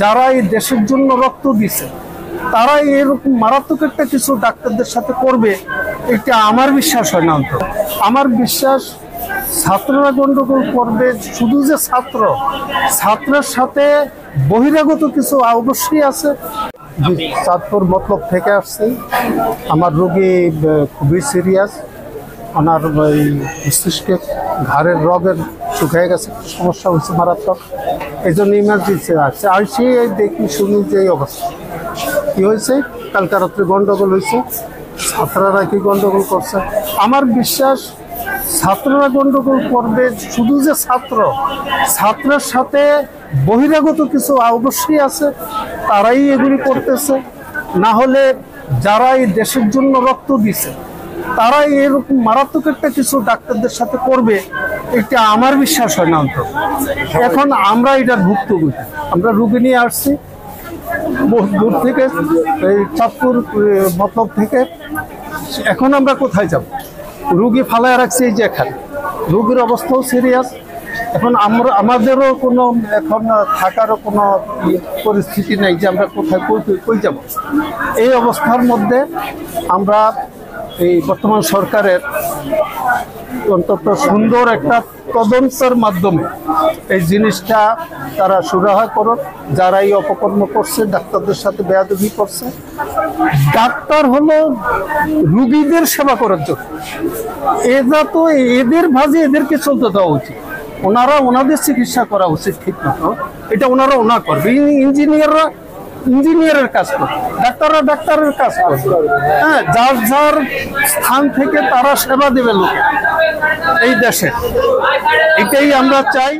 যারা এই দেশের জন্য রক্ত দিছে তারা এরকম মারাত্মক একটা কিছু ডাক্তারদের সাথে করবে, এটা আমার বিশ্বাস হয় না। অন্তত আমার বিশ্বাস ছাত্ররা গন্ডগোল করবে, শুধু যে ছাত্রের সাথে বহিরাগত কিছু অবশ্যই আছে। চাঁদপুর মতলব থেকে আসছি, আমার রোগী খুবই সিরিয়াস, ওনার ওই মস্তিষ্কে ঘাড়ের রগের শুকিয়ে গেছে, সমস্যা হয়েছে মারাত্মক, এই জন্য ইমার্জেন্সি আসছে। আসি দেখি শুনি যে এই অবস্থা কী হয়েছে। কালকে রাত্রে গন্ডগোল হয়েছে, ছাত্ররা কি গন্ডগোল করছে। আমার বিশ্বাস ছাত্ররা গন্ডগোল করবে, শুধু যে ছাত্রের সাথে বহিরাগত কিছু অবশ্যই আছে, তারাই এগুলি করতেছে। না হলে যারা এই দেশের জন্য রক্ত দিছে তারাই এরকম মারাত্মক একটা কিছু ডাক্তারদের সাথে করবে, এটা আমার বিশ্বাস হয় না। অন্তত এখন আমরা এটার ভুক্তভোগী, আমরা রুগী নিয়ে আসছি বহু দূর থেকে, এই চাঁদপুর মতলব থেকে। এখন আমরা কোথায় যাব? রুগী ফালায় রাখছি এই যে এখানে, রুগীর অবস্থাও সিরিয়াস। এখন আমাদেরও কোনো এখন থাকারও কোনো পরিস্থিতি নেই যে আমরা কোথায় কই যাব। এই অবস্থার মধ্যে আমরা এই বর্তমান সরকারের অন্তত সুন্দর একটা তদন্তের মাধ্যমে এই জিনিসটা তারা সুরাহা করুন। যারা এই অপকর্ম করছে, ডাক্তারদের সাথে বেয়াদবি করছে, ডাক্তার হলো রুগীদের সেবা করার জন্য, এরা তো এদের ভাজে এদেরকে চলতে দেওয়া উচিত। ওনারা ওনাদের চিকিৎসা করা উচিত ঠিক মতো, এটা ওনারা করবে। ইঞ্জিনিয়ারের কাজ করবে, ডাক্তাররা ডাক্তারের কাজ করবে। হ্যাঁ, যার স্থান থেকে তারা সেবা দেবে লোক এই দেশে, এটাই আমরা চাই।